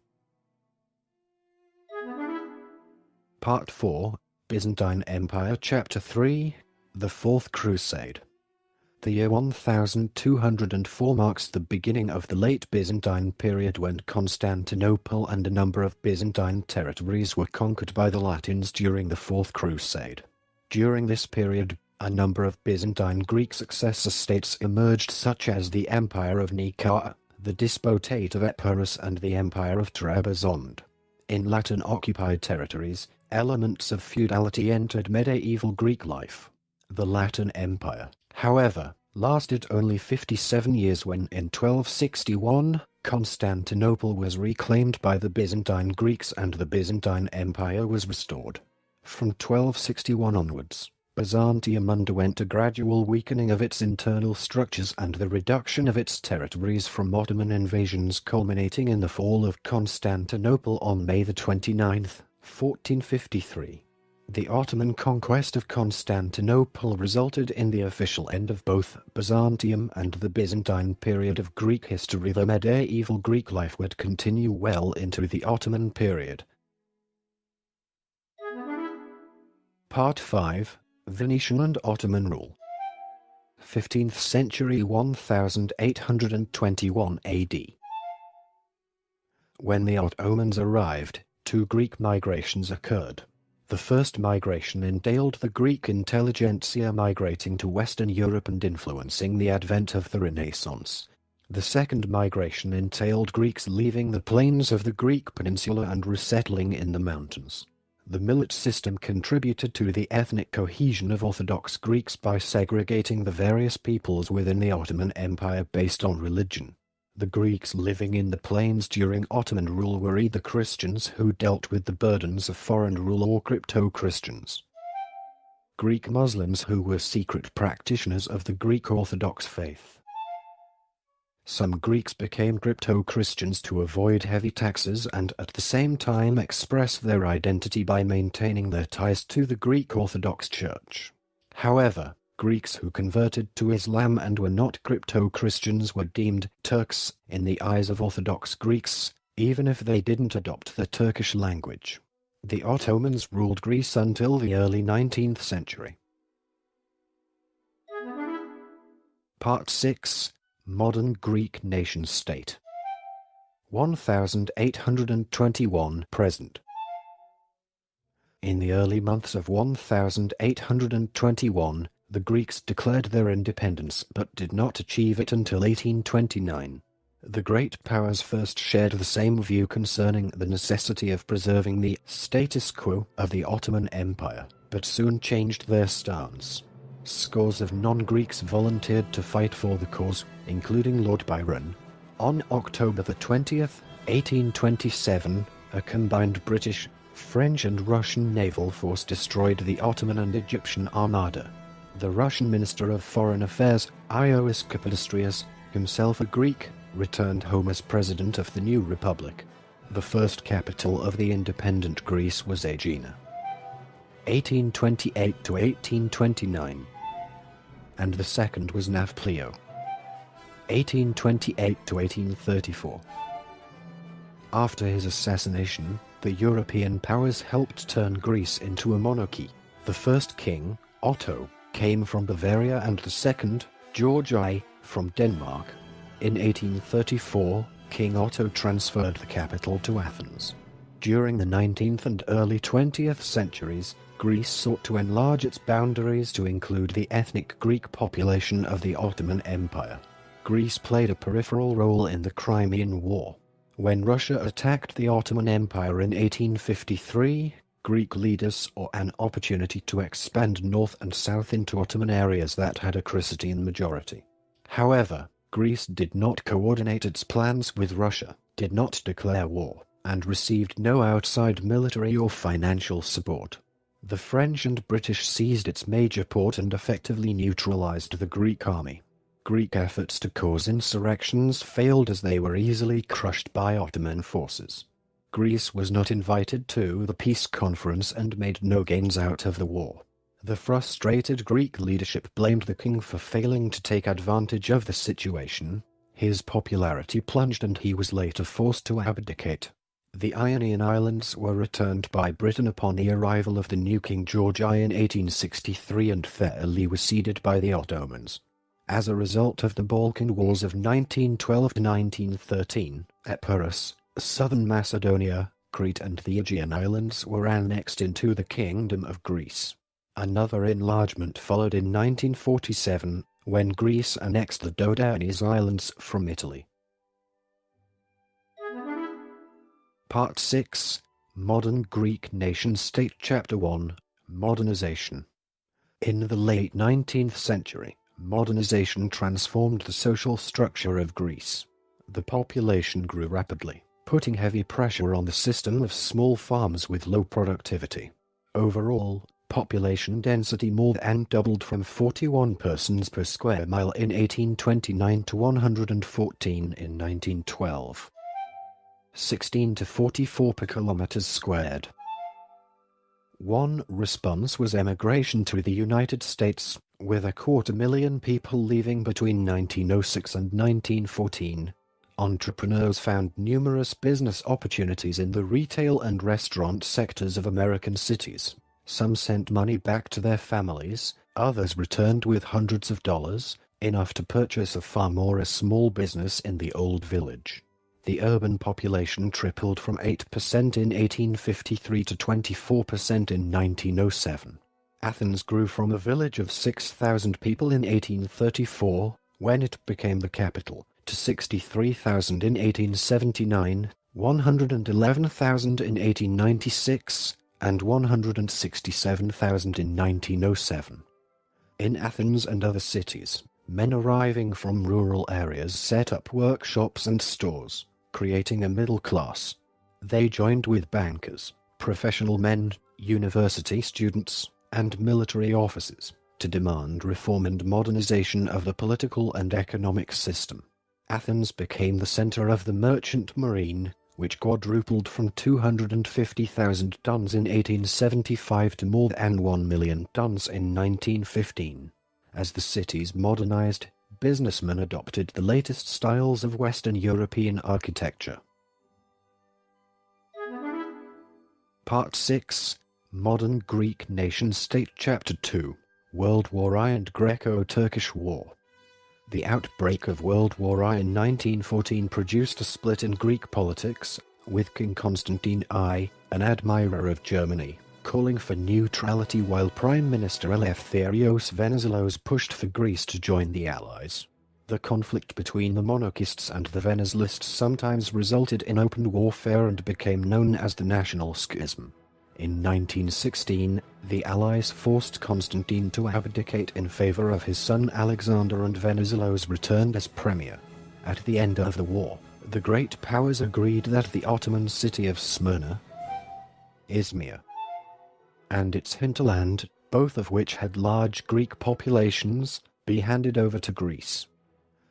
Part 4, Byzantine Empire Chapter 3, The Fourth Crusade. The year 1204 marks the beginning of the late Byzantine period, when Constantinople and a number of Byzantine territories were conquered by the Latins during the Fourth Crusade. During this period, a number of Byzantine Greek successor states emerged, such as the Empire of Nicaea, the Despotate of Epirus, and the Empire of Trebizond. In Latin-occupied territories, elements of feudality entered medieval Greek life. The Latin Empire, however, lasted only 57 years when, in 1261, Constantinople was reclaimed by the Byzantine Greeks and the Byzantine Empire was restored. From 1261 onwards, Byzantium underwent a gradual weakening of its internal structures and the reduction of its territories from Ottoman invasions, culminating in the fall of Constantinople on May 29, 1453. The Ottoman conquest of Constantinople resulted in the official end of both Byzantium and the Byzantine period of Greek history. The medieval Greek life would continue well into the Ottoman period. Part 5. Venetian and Ottoman rule. 15th century 1821 AD. When the Ottomans arrived, two Greek migrations occurred. The first migration entailed the Greek intelligentsia migrating to Western Europe and influencing the advent of the Renaissance. The second migration entailed Greeks leaving the plains of the Greek peninsula and resettling in the mountains. The millet system contributed to the ethnic cohesion of Orthodox Greeks by segregating the various peoples within the Ottoman Empire based on religion. The Greeks living in the plains during Ottoman rule were either Christians who dealt with the burdens of foreign rule or crypto-Christians. Greek Muslims who were secret practitioners of the Greek Orthodox faith. Some Greeks became crypto-Christians to avoid heavy taxes and at the same time express their identity by maintaining their ties to the Greek Orthodox Church. However, Greeks who converted to Islam and were not crypto-Christians were deemed Turks in the eyes of Orthodox Greeks, even if they didn't adopt the Turkish language. The Ottomans ruled Greece until the early 19th century. Part 6. Modern Greek nation-state. 1821 present. In the early months of 1821, the Greeks declared their independence but did not achieve it until 1829. The great powers first shared the same view concerning the necessity of preserving the status quo of the Ottoman Empire, but soon changed their stance. Scores of non-Greeks volunteered to fight for the cause, including Lord Byron. On October 20, 1827, a combined British, French and Russian naval force destroyed the Ottoman and Egyptian armada. The Russian Minister of Foreign Affairs, Ios Kapodistrias, himself a Greek, returned home as president of the new republic. The first capital of the independent Greece was Aegian. 1828 to 1829. And the second was Nafplio. 1828 to 1834. After his assassination, the European powers helped turn Greece into a monarchy. The first king, Otto, came from Bavaria and the second, George I, from Denmark. In 1834, King Otto transferred the capital to Athens. During the 19th and early 20th centuries, Greece sought to enlarge its boundaries to include the ethnic Greek population of the Ottoman Empire. Greece played a peripheral role in the Crimean War. When Russia attacked the Ottoman Empire in 1853, Greek leaders saw an opportunity to expand north and south into Ottoman areas that had a Christian majority. However, Greece did not coordinate its plans with Russia, did not declare war, and received no outside military or financial support. The French and British seized its major port and effectively neutralized the Greek army. Greek efforts to cause insurrections failed as they were easily crushed by Ottoman forces. Greece was not invited to the peace conference and made no gains out of the war. The frustrated Greek leadership blamed the king for failing to take advantage of the situation. His popularity plunged and he was later forced to abdicate. The Ionian Islands were returned by Britain upon the arrival of the new King George I in 1863 and Thessaly was ceded by the Ottomans. As a result of the Balkan Wars of 1912 to 1913, Epirus, southern Macedonia, Crete and the Aegean Islands were annexed into the Kingdom of Greece. Another enlargement followed in 1947, when Greece annexed the Dardanelles Islands from Italy. Part 6. Modern Greek Nation-State Chapter 1. Modernization. In the late 19th century, modernization transformed the social structure of Greece. The population grew rapidly, putting heavy pressure on the system of small farms with low productivity. Overall, population density more than doubled from 41 persons per square mile in 1829 to 114 in 1912. 16 to 44 per kilometers squared. One response was emigration to the United States, with 250,000 people leaving between 1906 and 1914. Entrepreneurs found numerous business opportunities in the retail and restaurant sectors of American cities. Some sent money back to their families, others returned with hundreds of dollars, enough to purchase a farm or a small business in the old village. The urban population tripled from 8% in 1853 to 24% in 1907. Athens grew from a village of 6,000 people in 1834, when it became the capital, to 63,000 in 1879, 111,000 in 1896, and 167,000 in 1907. In Athens and other cities, men arriving from rural areas set up workshops and stores, creating a middle class. They joined with bankers, professional men, university students, and military officers to demand reform and modernization of the political and economic system. Athens became the center of the merchant marine, which quadrupled from 250,000 tons in 1875 to more than 1 million tons in 1915. As the cities modernized, businessmen adopted the latest styles of Western European architecture. Part 6. Modern Greek Nation-State Chapter 2. World War I and Greco-Turkish War. The outbreak of World War I in 1914 produced a split in Greek politics, with King Constantine I, an admirer of Germany, calling for neutrality while Prime Minister Eleftherios Venizelos pushed for Greece to join the Allies. The conflict between the monarchists and the Venizelists sometimes resulted in open warfare and became known as the National Schism. In 1916, the Allies forced Constantine to abdicate in favor of his son Alexander, and Venizelos returned as premier. At the end of the war, the great powers agreed that the Ottoman city of Smyrna, Izmir, and its hinterland, both of which had large Greek populations, be handed over to Greece.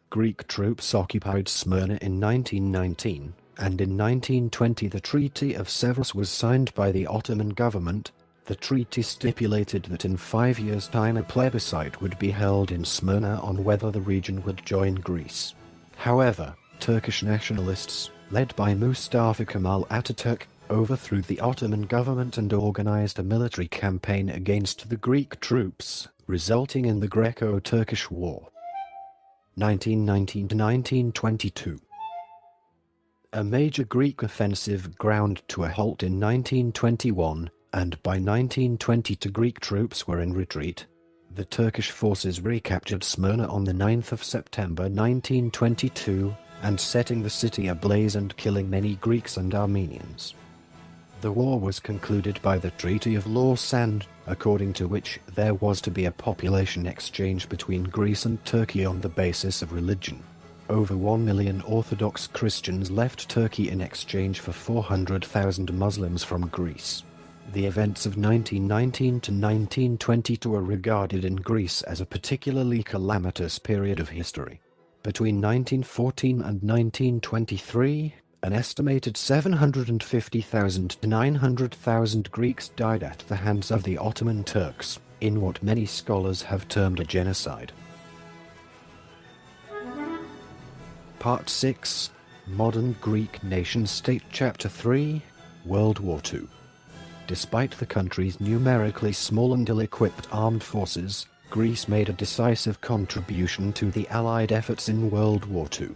Greek troops occupied Smyrna in 1919, and in 1920 the Treaty of Sevres was signed by the Ottoman government. The treaty stipulated that in 5 years' time a plebiscite would be held in Smyrna on whether the region would join Greece. However, Turkish nationalists, led by Mustafa Kemal Ataturk, overthrew the Ottoman government and organized a military campaign against the Greek troops, resulting in the Greco-Turkish War. 1919 to 1922. A major Greek offensive ground to a halt in 1921, and by 1922 Greek troops were in retreat. The Turkish forces recaptured Smyrna on the 9th of September 1922, and setting the city ablaze and killing many Greeks and Armenians. The war was concluded by the Treaty of Lausanne, according to which there was to be a population exchange between Greece and Turkey on the basis of religion. Over 1 million Orthodox Christians left Turkey in exchange for 400,000 Muslims from Greece. The events of 1919 to 1922 are regarded in Greece as a particularly calamitous period of history. Between 1914 and 1923, an estimated 750,000 to 900,000 Greeks died at the hands of the Ottoman Turks, in what many scholars have termed a genocide. Part 6. Modern Greek Nation-State Chapter 3. World War II. Despite the country's numerically small and ill-equipped armed forces, Greece made a decisive contribution to the Allied efforts in World War II.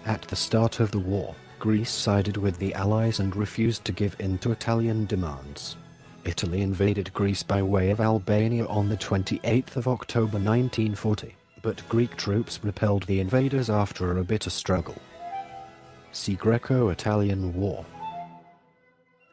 At the start of the war, Greece sided with the Allies and refused to give in to Italian demands. Italy invaded Greece by way of Albania on the 28th of October 1940, but Greek troops repelled the invaders after a bitter struggle. See Greco-Italian War.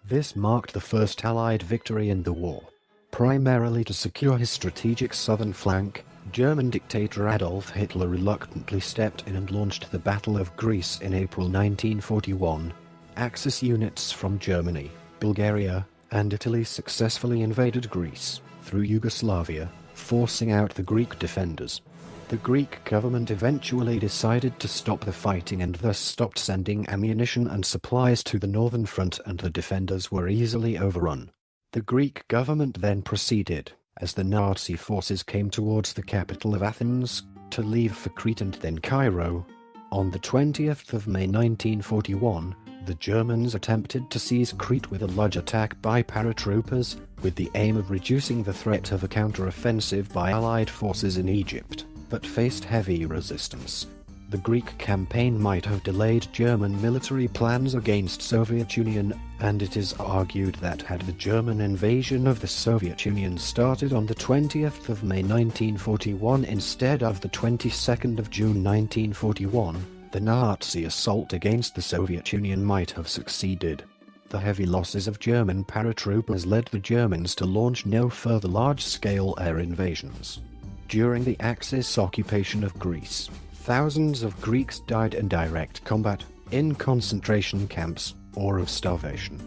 This marked the first Allied victory in the war. Primarily to secure his strategic southern flank, German dictator Adolf Hitler reluctantly stepped in and launched the Battle of Greece in April 1941. Axis units from Germany, Bulgaria, and Italy successfully invaded Greece through Yugoslavia, forcing out the Greek defenders. The Greek government eventually decided to stop the fighting and thus stopped sending ammunition and supplies to the northern front, and the defenders were easily overrun. The Greek government then proceeded, as the Nazi forces came towards the capital of Athens, to leave for Crete and then Cairo. On the 20th of May 1941, the Germans attempted to seize Crete with a large attack by paratroopers, with the aim of reducing the threat of a counter-offensive by Allied forces in Egypt, but faced heavy resistance. The Greek campaign might have delayed German military plans against Soviet Union, and it is argued that had the German invasion of the Soviet Union started on the 20th of May 1941 instead of the 22nd of June 1941, the Nazi assault against the Soviet Union might have succeeded. The heavy losses of German paratroopers led the Germans to launch no further large-scale air invasions. During the Axis occupation of Greece, thousands of Greeks died in direct combat, in concentration camps, or of starvation.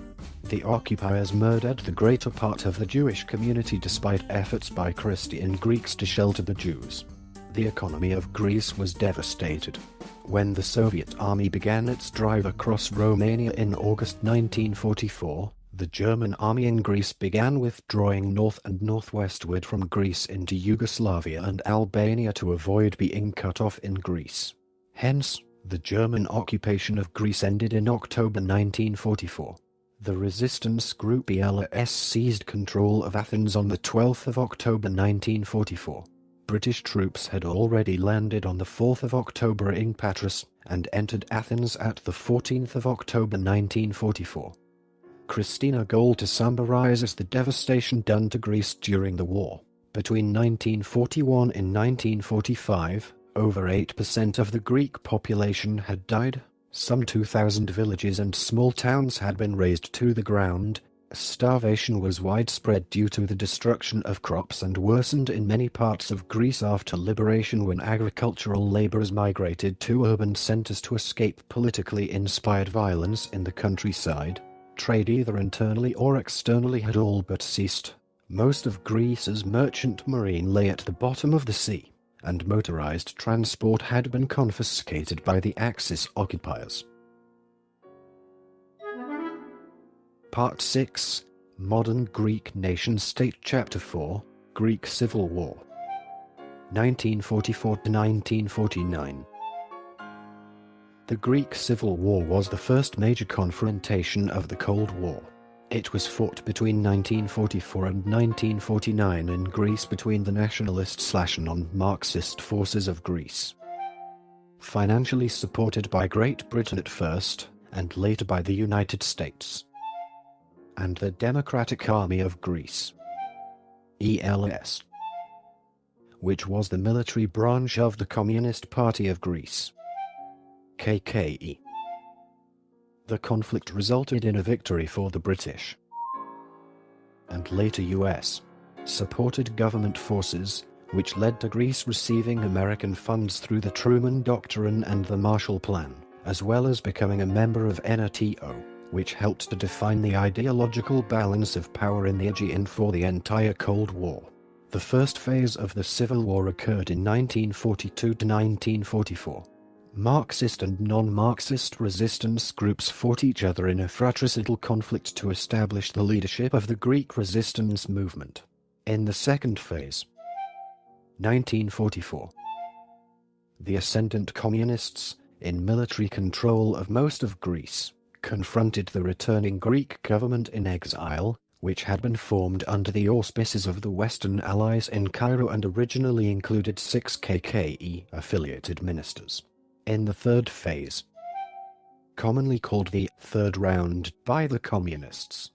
The occupiers murdered the greater part of the Jewish community despite efforts by Christian Greeks to shelter the Jews. The economy of Greece was devastated. When the Soviet army began its drive across Romania in August 1944, the German army in Greece began withdrawing north and northwestward from Greece into Yugoslavia and Albania to avoid being cut off in Greece. Hence, the German occupation of Greece ended in October 1944. The resistance group ELS seized control of Athens on the 12th of October 1944. British troops had already landed on the 4th of October in Patras and entered Athens at the 14th of October 1944. Christina Golta summarizes the devastation done to Greece during the war. Between 1941 and 1945, over 8% of the Greek population had died. Some 2,000 villages and small towns had been razed to the ground. Starvation was widespread due to the destruction of crops and worsened in many parts of Greece after liberation when agricultural laborers migrated to urban centers to escape politically inspired violence in the countryside. Trade either internally or externally had all but ceased. Most of Greece's merchant marine lay at the bottom of the sea, and motorized transport had been confiscated by the Axis occupiers. Part 6, Modern Greek Nation-State Chapter 4, Greek Civil War, 1944 to 1949. The Greek Civil War was the first major confrontation of the Cold War. It was fought between 1944 and 1949 in Greece between the nationalist/non-Marxist forces of Greece. Financially supported by Great Britain at first, and later by the United States, and the Democratic Army of Greece, ELS, which was the military branch of the Communist Party of Greece, KKE. The conflict resulted in a victory for the British and later US supported government forces, which led to Greece receiving American funds through the Truman Doctrine and the Marshall Plan, as well as becoming a member of NATO, which helped to define the ideological balance of power in the Aegean for the entire Cold War. The first phase of the Civil War occurred in 1942 to 1944. Marxist and non-Marxist resistance groups fought each other in a fratricidal conflict to establish the leadership of the Greek resistance movement. In the second phase, 1944, the ascendant communists, in military control of most of Greece, confronted the returning Greek government in exile, which had been formed under the auspices of the Western Allies in Cairo and originally included 6 KKE-affiliated ministers. In the third phase, commonly called the Third Round by the Communists,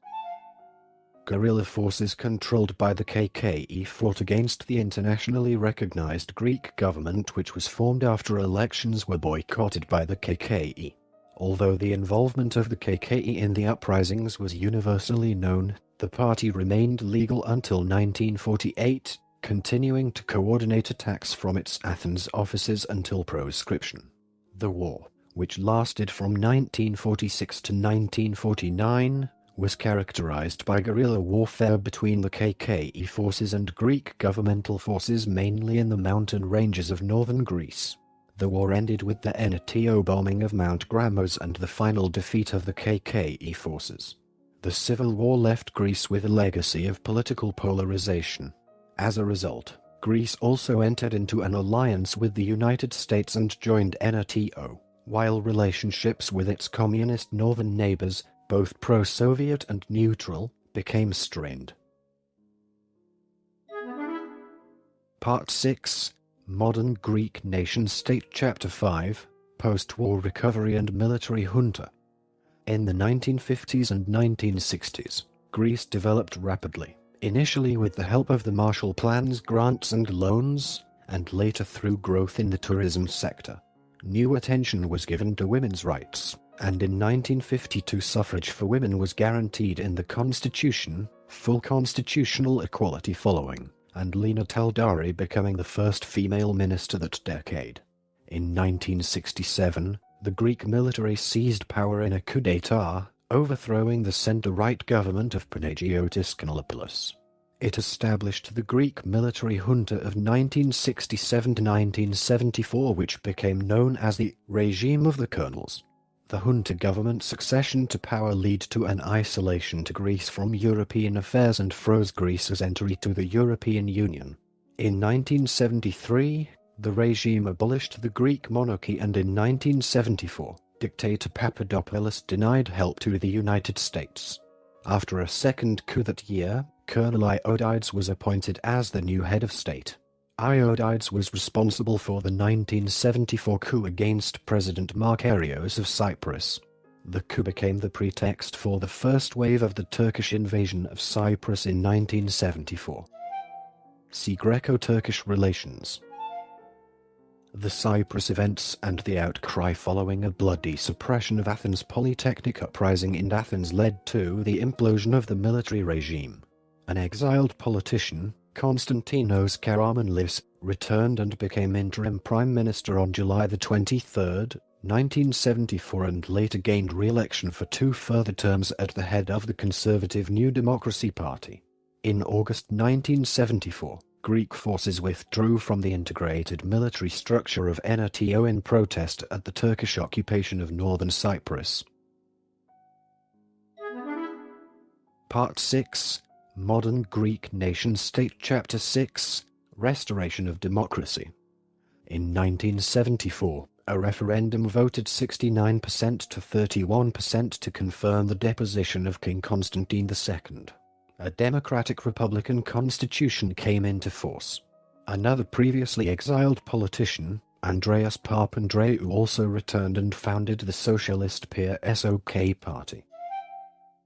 guerrilla forces controlled by the KKE fought against the internationally recognized Greek government, which was formed after elections were boycotted by the KKE. Although the involvement of the KKE in the uprisings was universally known, the party remained legal until 1948, continuing to coordinate attacks from its Athens offices until proscription. The war, which lasted from 1946 to 1949, was characterized by guerrilla warfare between the KKE forces and Greek governmental forces, mainly in the mountain ranges of northern Greece. The war ended with the NATO bombing of Mount Grammos and the final defeat of the KKE forces. The civil war left Greece with a legacy of political polarization. As a result, Greece also entered into an alliance with the United States and joined NATO, while relationships with its communist northern neighbors, both pro-Soviet and neutral, became strained. Part 6. Modern Greek Nation-State Chapter 5. Post-War Recovery and Military Junta. In the 1950s and 1960s, Greece developed rapidly, initially with the help of the Marshall Plan's grants and loans, and later through growth in the tourism sector. New attention was given to women's rights, and in 1952 suffrage for women was guaranteed in the constitution, full constitutional equality following, and Lina Teldari becoming the first female minister that decade. In 1967, the Greek military seized power in a coup d'état, overthrowing the centre-right government of Panagiotis Kanellopoulos. It established the Greek military junta of 1967 to 1974, which became known as the regime of the colonels. The junta government's succession to power led to an isolation to Greece from European affairs and froze Greece's entry to the European Union. In 1973, the regime abolished the Greek monarchy, and in 1974, dictator Papadopoulos denied help to the United States. After a second coup that year, Colonel Ionides was appointed as the new head of state. Ionides was responsible for the 1974 coup against President Markarios of Cyprus. The coup became the pretext for the first wave of the Turkish invasion of Cyprus in 1974. See Greco-Turkish relations. The Cyprus events and the outcry following a bloody suppression of Athens' Polytechnic uprising in Athens led to the implosion of the military regime. An exiled politician, Konstantinos Karamanlis, returned and became interim prime minister on July 23, 1974, and later gained re-election for 2 further terms at the head of the conservative New Democracy Party. In August 1974, Greek forces withdrew from the integrated military structure of NATO in protest at the Turkish occupation of northern Cyprus. Part 6. Modern Greek Nation-State Chapter 6. Restoration of Democracy. In 1974, a referendum voted 69% to 31% to confirm the deposition of King Constantine II. A democratic republican constitution came into force. Another previously exiled politician, Andreas Papandreou, also returned and founded the socialist PSOK party,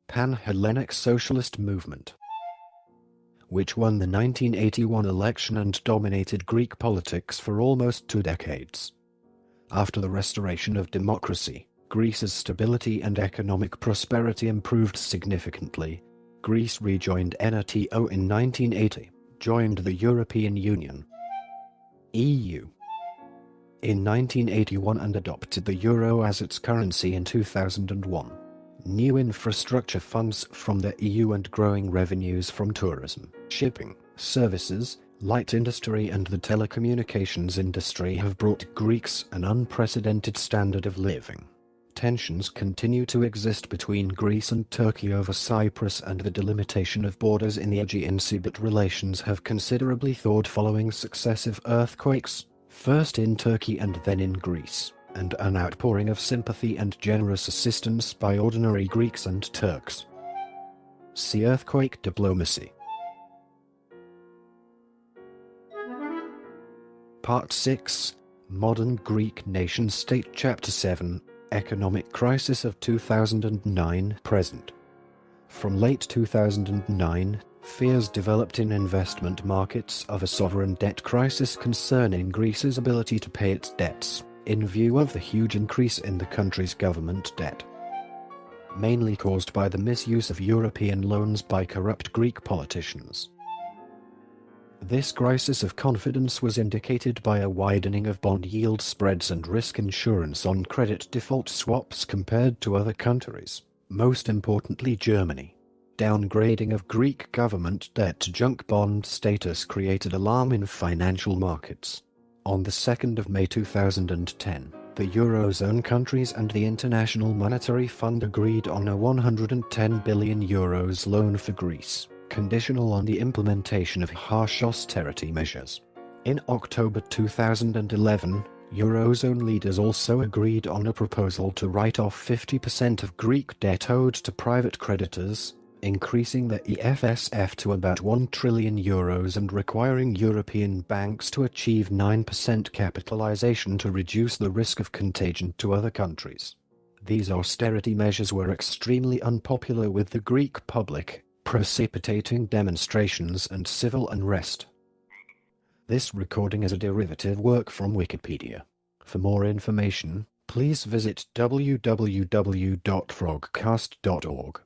Pan-Hellenic Socialist Movement, which won the 1981 election and dominated Greek politics for almost 2 decades. After the restoration of democracy, Greece's stability and economic prosperity improved significantly. Greece rejoined NATO in 1980, joined the European Union (EU) in 1981 and adopted the euro as its currency in 2001. New infrastructure funds from the EU and growing revenues from tourism, shipping, services, light industry and the telecommunications industry have brought Greeks an unprecedented standard of living. Tensions continue to exist between Greece and Turkey over Cyprus and the delimitation of borders in the Aegean Sea, but relations have considerably thawed following successive earthquakes, first in Turkey and then in Greece, and an outpouring of sympathy and generous assistance by ordinary Greeks and Turks. See earthquake diplomacy. Part 6, Modern Greek Nation-State Chapter 7, Economic Crisis of 2009-Present. From late 2009, fears developed in investment markets of a sovereign debt crisis concerning Greece's ability to pay its debts, in view of the huge increase in the country's government debt, mainly caused by the misuse of European loans by corrupt Greek politicians. This crisis of confidence was indicated by a widening of bond yield spreads and risk insurance on credit default swaps compared to other countries, most importantly Germany. Downgrading of Greek government debt to junk bond status created alarm in financial markets. On the 2nd of May 2010, the Eurozone countries and the International Monetary Fund agreed on a €110 billion loan for Greece, conditional on the implementation of harsh austerity measures. In October 2011, Eurozone leaders also agreed on a proposal to write off 50% of Greek debt owed to private creditors, increasing the EFSF to about €1 trillion and requiring European banks to achieve 9% capitalization to reduce the risk of contagion to other countries. These austerity measures were extremely unpopular with the Greek public, precipitating demonstrations and civil unrest. This recording is a derivative work from Wikipedia. For more information, please visit www.frogcast.org.